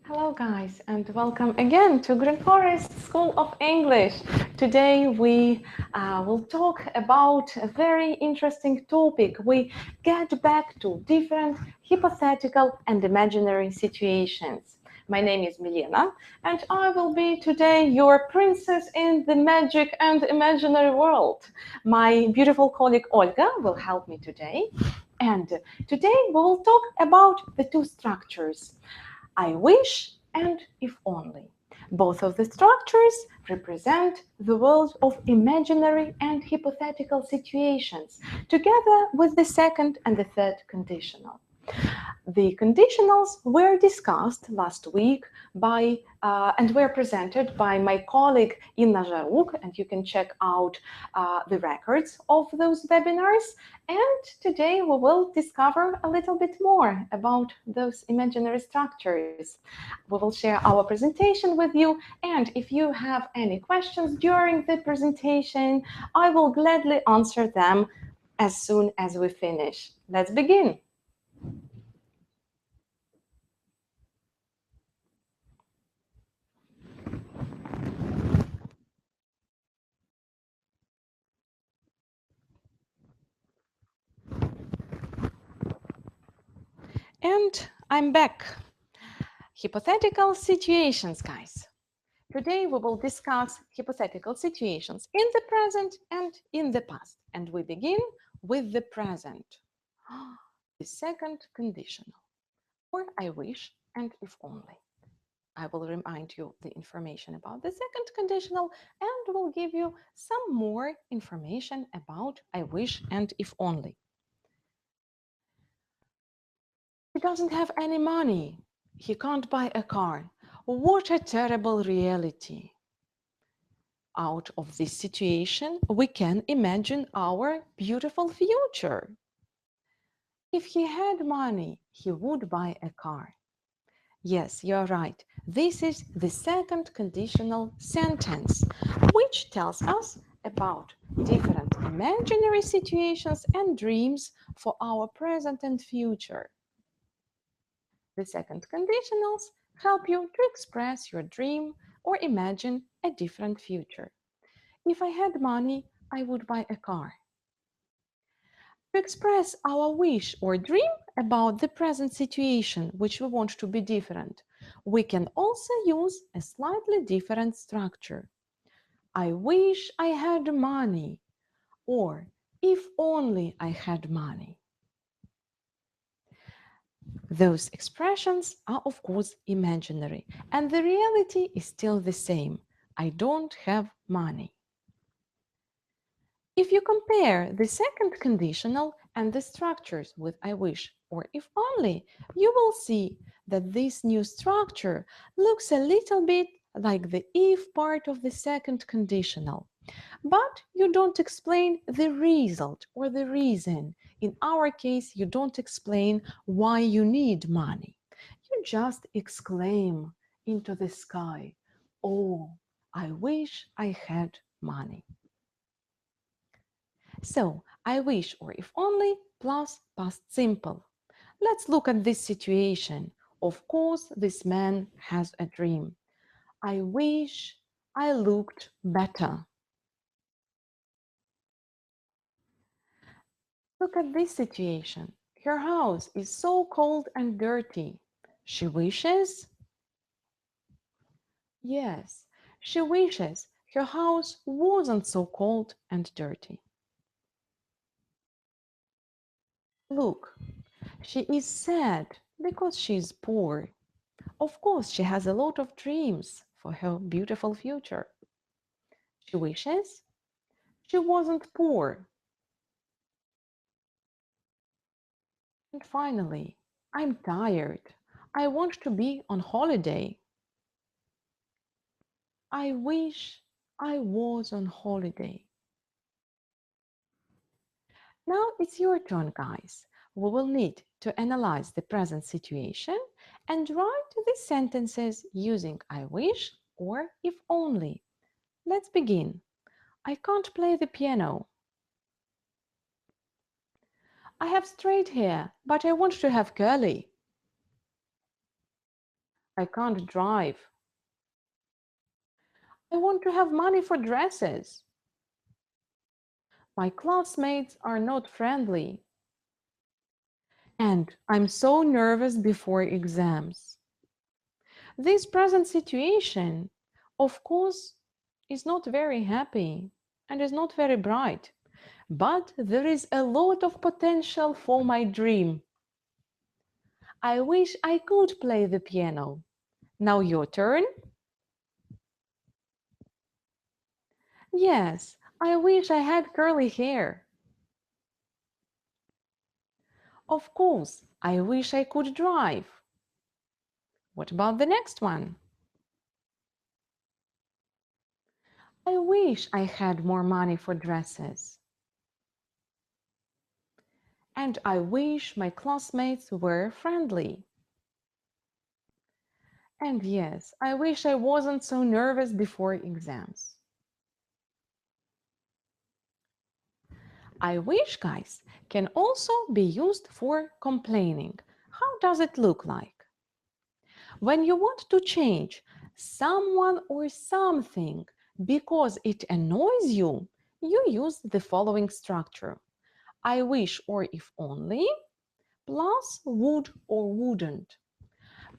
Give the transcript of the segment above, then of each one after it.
Hello guys and welcome again to Green Forest School of English. Today we will talk about a very interesting topic. We get back to different hypothetical and imaginary situations. My name is Milena and I will be today your princess in the magic and imaginary world. My beautiful colleague Olga will help me today. And today we will talk about the two structures. I wish and if only. Both of the structures represent the world of imaginary and hypothetical situations, together with the second and the third conditional. The conditionals were discussed last week and were presented by my colleague Inna Jaruk, and you can check out the records of those webinars. And today we will discover a little bit more about those imaginary structures. We will share our presentation with you, and if you have any questions during the presentation, I will gladly answer them as soon as we finish. Let's begin. And I'm back. Hypothetical situations, guys. Today we will discuss hypothetical situations in the present and in the past. And we begin with the present. The second conditional, or I wish and if only. I will remind you the information about the second conditional and will give you some more information about I wish and if only. He doesn't have any money. He can't buy a car. What a terrible reality. Out of this situation, we can imagine our beautiful future. If he had money, he would buy a car. Yes, you're right. This is the second conditional sentence, which tells us about different imaginary situations and dreams for our present and future. The second conditionals help you to express your dream or imagine a different future. If I had money, I would buy a car. To express our wish or dream about the present situation, which we want to be different, we can also use a slightly different structure. I wish I had money, or if only I had money. Those expressions are, of course, imaginary, and the reality is still the same. I don't have money. If you compare the second conditional and the structures with I wish or if only, you will see that this new structure looks a little bit like the if part of the second conditional. But you don't explain the result or the reason. In our case, you don't explain why you need money. You just exclaim into the sky, "Oh, I wish I had money." So, I wish or if only plus past simple. Let's look at this situation. Of course, this man has a dream. I wish I looked better. Look at this situation. Her house is so cold and dirty. She wishes? Yes, she wishes her house wasn't so cold and dirty. Look, she is sad because she is poor. Of course, she has a lot of dreams for her beautiful future. She wishes she wasn't poor. And finally, I'm tired. I want to be on holiday. I wish I was on holiday. Now it's your turn, guys. We will need to analyze the present situation and write the sentences using I wish or if only. Let's begin. I can't play the piano. I have straight hair, but I want to have curly. I can't drive. I want to have money for dresses. My classmates are not friendly. And I'm so nervous before exams. This present situation, of course, is not very happy and is not very bright, but there is a lot of potential for my dream. I wish I could play the piano. Now your turn. Yes, I wish I had curly hair. Of course, I wish I could drive. What about the next one? I wish I had more money for dresses. And I wish my classmates were friendly. And yes, I wish I wasn't so nervous before exams. I wish, guys, can also be used for complaining. How does it look like? When you want to change someone or something because it annoys you, you use the following structure. I wish or if only, plus would or wouldn't.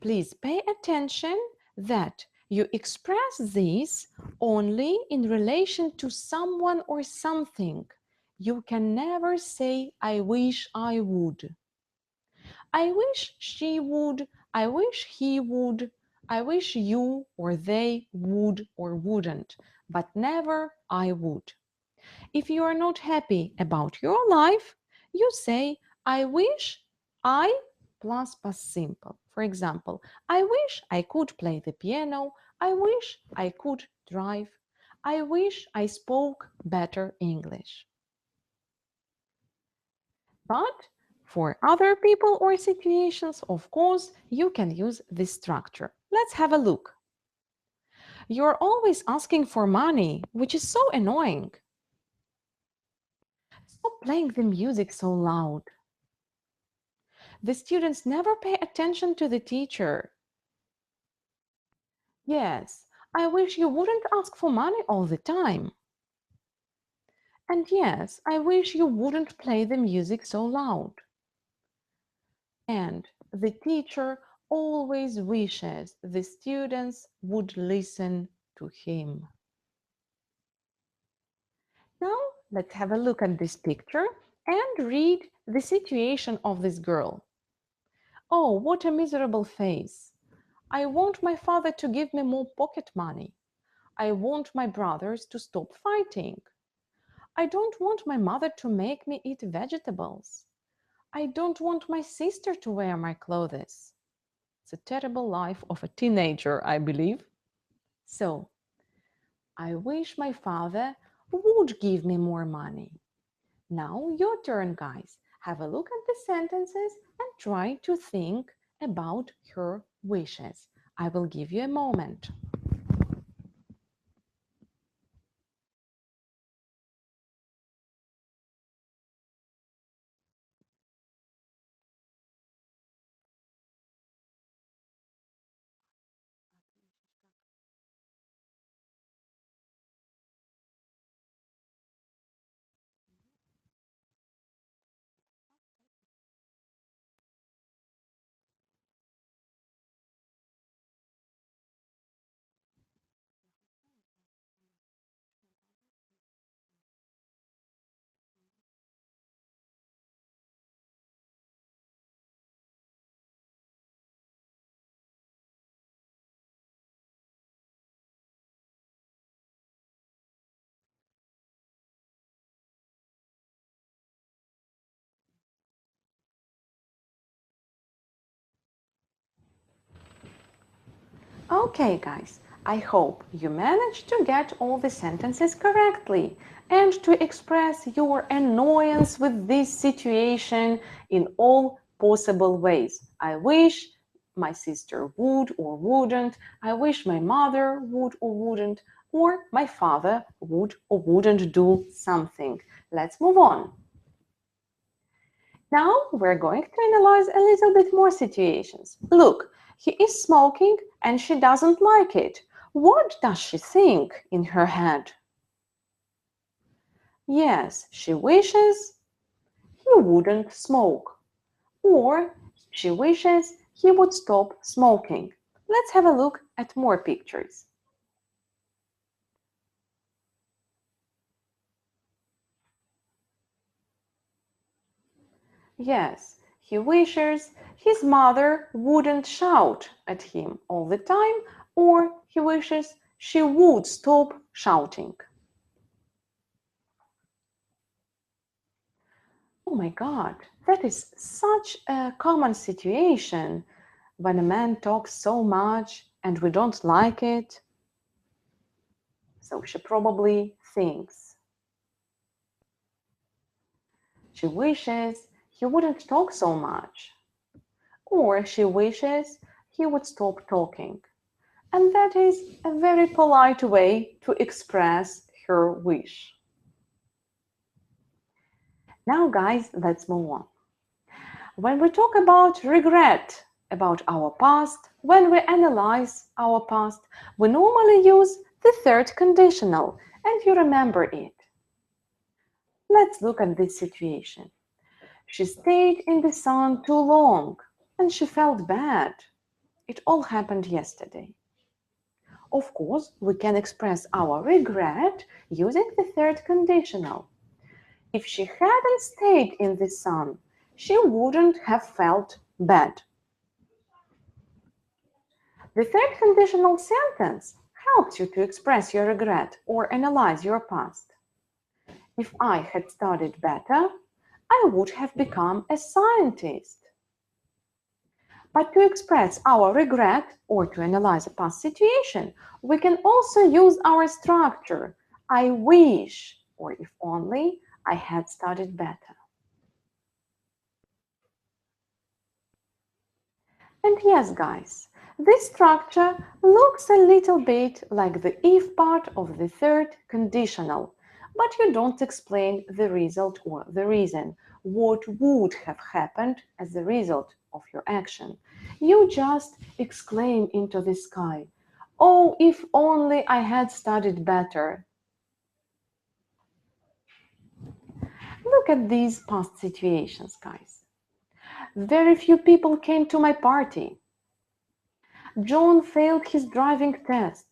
Please pay attention that you express this only in relation to someone or something. You can never say, I wish I would. I wish she would, I wish he would, I wish you or they would or wouldn't, but never I would. If you are not happy about your life, you say, I wish I plus past simple. For example, I wish I could play the piano. I wish I could drive. I wish I spoke better English. But for other people or situations, of course, you can use this structure. Let's have a look. You're always asking for money, which is so annoying. Stop playing the music so loud. The students never pay attention to the teacher. Yes, I wish you wouldn't ask for money all the time. And yes, I wish you wouldn't play the music so loud. And the teacher always wishes the students would listen to him. Now, let's have a look at this picture and read the situation of this girl. Oh, what a miserable face. I want my father to give me more pocket money. I want my brothers to stop fighting. I don't want my mother to make me eat vegetables. I don't want my sister to wear my clothes. It's a terrible life of a teenager, I believe. So, I wish my father would give me more money. Now, your turn, guys. Have a look at the sentences and try to think about her wishes. I will give you a moment. Okay, guys, I hope you managed to get all the sentences correctly and to express your annoyance with this situation in all possible ways. I wish my sister would or wouldn't. I wish my mother would or wouldn't, or my father would or wouldn't do something. Let's move on. Now we're going to analyze a little bit more situations. Look, He is smoking and she doesn't like it. What does she think in her head? Yes, she wishes he wouldn't smoke, or she wishes he would stop smoking. Let's have a look at more pictures. Yes, he wishes his mother wouldn't shout at him all the time, or he wishes she would stop shouting. Oh my God, that is such a common situation when a man talks so much and we don't like it. So she probably thinks. She wishes he wouldn't talk so much, or she wishes he would stop talking. And that is a very polite way to express her wish. Now, guys, let's move on. When we talk about regret, about our past, when we analyze our past, we normally use the third conditional, and you remember it. Let's look at this situation. She stayed in the sun too long and she felt bad. It all happened yesterday. Of course, we can express our regret using the third conditional. If she hadn't stayed in the sun, she wouldn't have felt bad. The third conditional sentence helps you to express your regret or analyze your past. If I had studied better, I would have become a scientist. But to express our regret or to analyze a past situation, we can also use our structure. I wish, or if only I had studied better. And yes, guys, this structure looks a little bit like the if part of the third conditional, but you don't explain the result or the reason, what would have happened as a result of your action. You just exclaim into the sky, "Oh, if only I had studied better." Look at these past situations, guys. Very few people came to my party. John failed his driving test.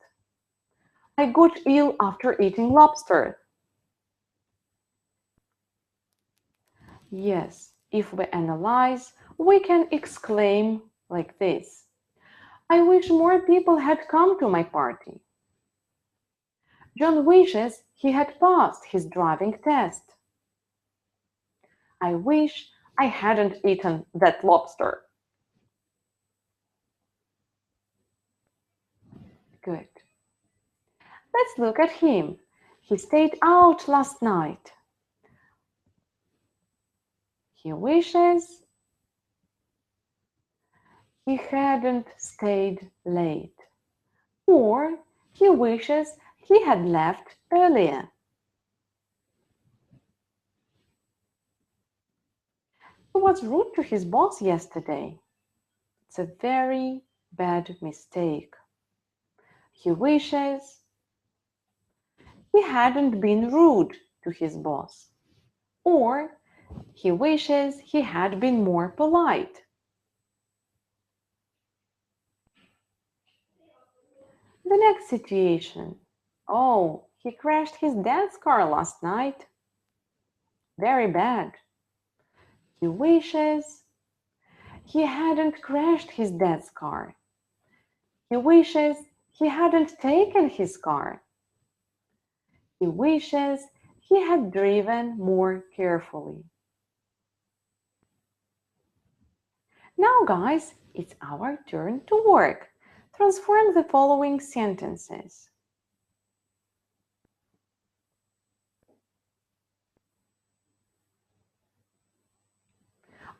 I got ill after eating lobster. Yes, if we analyze, we can exclaim like this. I wish more people had come to my party. John wishes he had passed his driving test. I wish I hadn't eaten that lobster. Good. Let's look at him. He stayed out last night. He wishes he hadn't stayed late. Or he wishes he had left earlier. He was rude to his boss yesterday. It's a very bad mistake. He wishes he hadn't been rude to his boss. Or he wishes he had been more polite. The next situation. Oh, he crashed his dad's car last night. Very bad. He wishes he hadn't crashed his dad's car. He wishes he hadn't taken his car. He wishes he had driven more carefully. Now, guys, it's our turn to work. Transform the following sentences.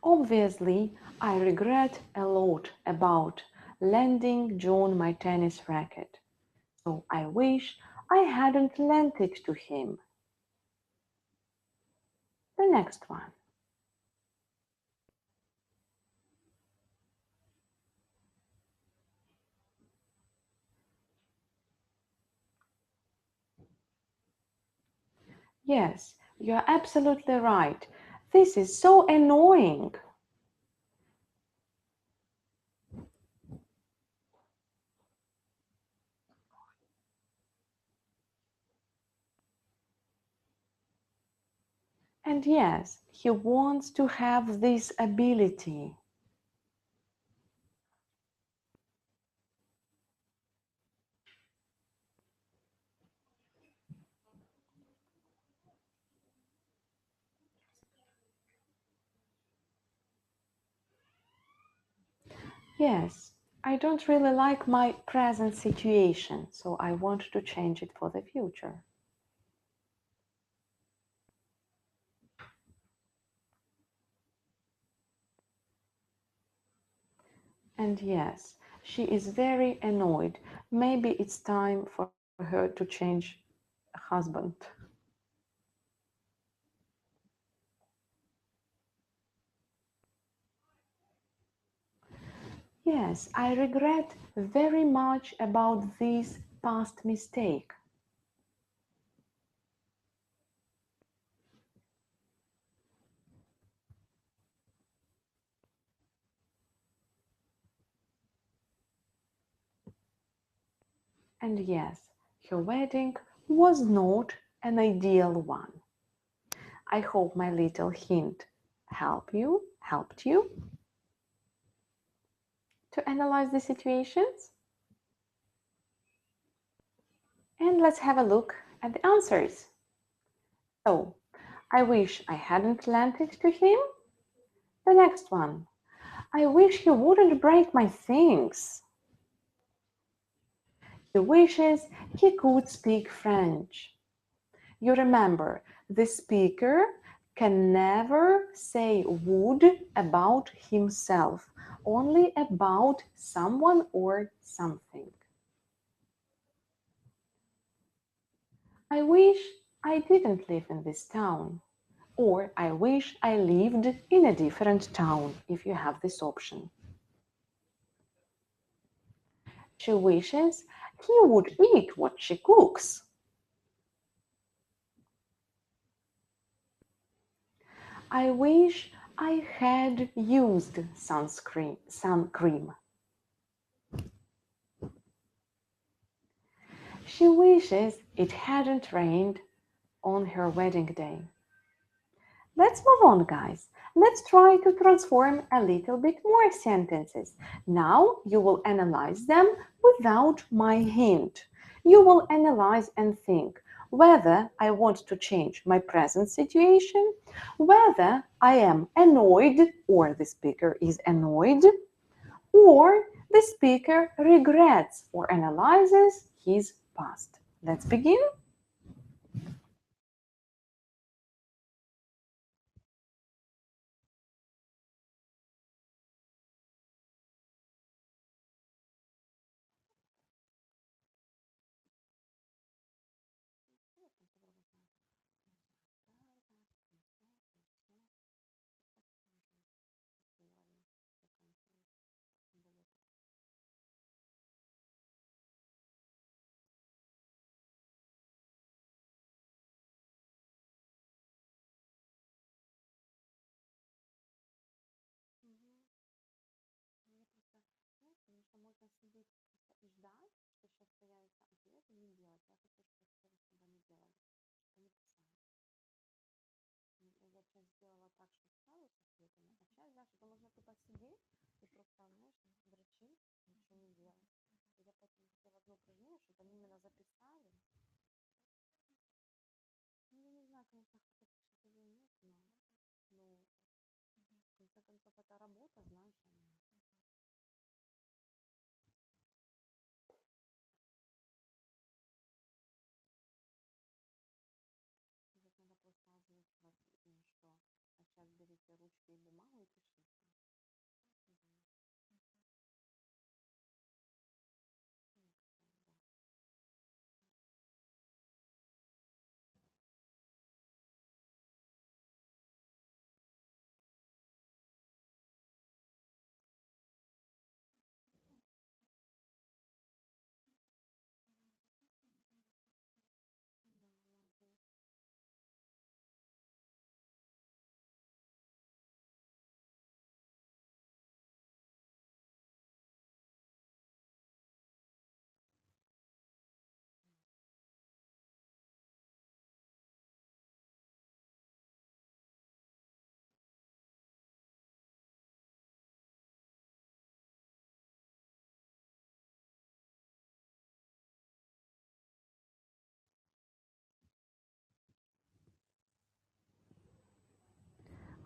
Obviously, I regret a lot about lending John my tennis racket. So I wish I hadn't lent it to him. The next one. Yes, you're absolutely right. This is so annoying. And yes, he wants to have this ability. Yes, I don't really like my present situation, so I want to change it for the future. And yes, she is very annoyed. Maybe it's time for her to change a husband. Yes, I regret very much about this past mistake. And yes, her wedding was not an ideal one. I hope my little hint helped you to analyze the situations. And let's have a look at the answers. So, I wish I hadn't lent it to him. The next one. I wish he wouldn't break my things. He wishes he could speak French. You remember, the speaker can never say would about himself, only about someone or something. I wish I didn't live in this town. Or I wish I lived in a different town, if you have this option. She wishes he would eat what she cooks. I wish I had used sun cream. She wishes it hadn't rained on her wedding day. Let's move on, guys. Let's try to transform a little bit more sentences. Now you will analyze them without my hint. You will analyze and think whether I want to change my present situation, whether I am annoyed or the speaker is annoyed, or the speaker regrets or analyzes his past. Let's begin.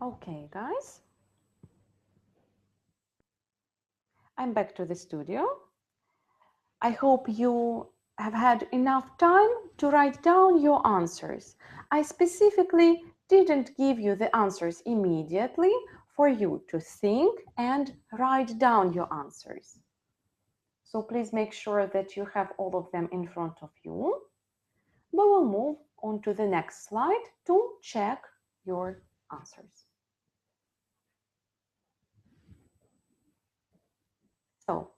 Okay, guys. I'm back to the studio. I hope you have had enough time to write down your answers. I specifically didn't give you the answers immediately for you to think and write down your answers. So please make sure that you have all of them in front of you. We will move on to the next slide to check your answers. So,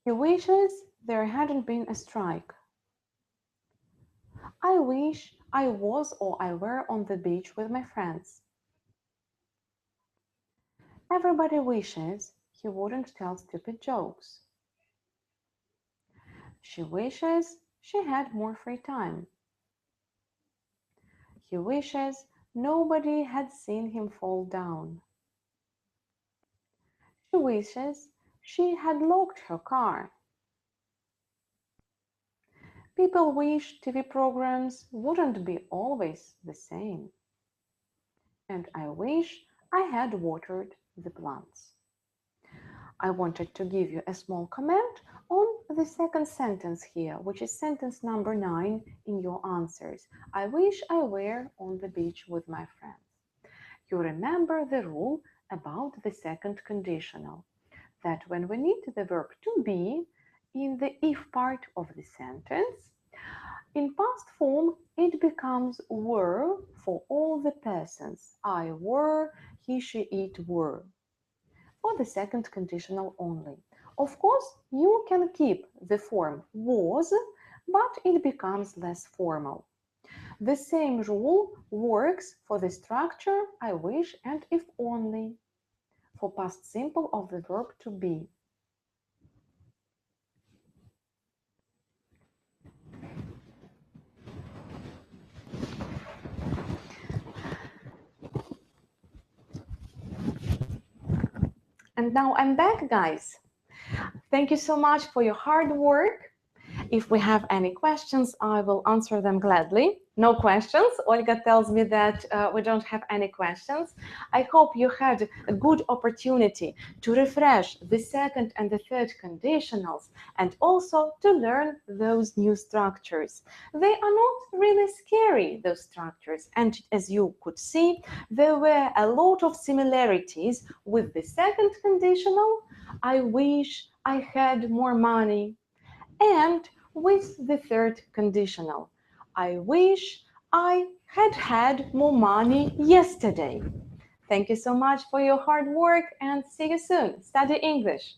he wishes there hadn't been a strike. I wish I was or I were on the beach with my friends. Everybody wishes he wouldn't tell stupid jokes. She wishes she had more free time. He wishes nobody had seen him fall down. She wishes she had locked her car. People wish TV programs wouldn't be always the same. And I wish I had watered the plants. I wanted to give you a small comment on the second sentence here, which is sentence number 9 in your answers. I wish I were on the beach with my friends. You remember the rule about the second conditional, that when we need the verb to be in the if part of the sentence, in past form, it becomes were for all the persons. I were, he, she, it were. For the second conditional only. Of course, you can keep the form was, but it becomes less formal. The same rule works for the structure I wish and if only, for past simple of the verb to be. And now I'm back, guys. Thank you so much for your hard work. If we have any questions, I will answer them gladly. No questions. Olga tells me that we don't have any questions. I hope you had a good opportunity to refresh the second and the third conditionals and also to learn those new structures. They are not really scary, those structures. And as you could see, there were a lot of similarities with the second conditional. I wish I had more money. And with the third conditional, I wish I had more money yesterday. Thank you so much for your hard work and see you soon. Study English.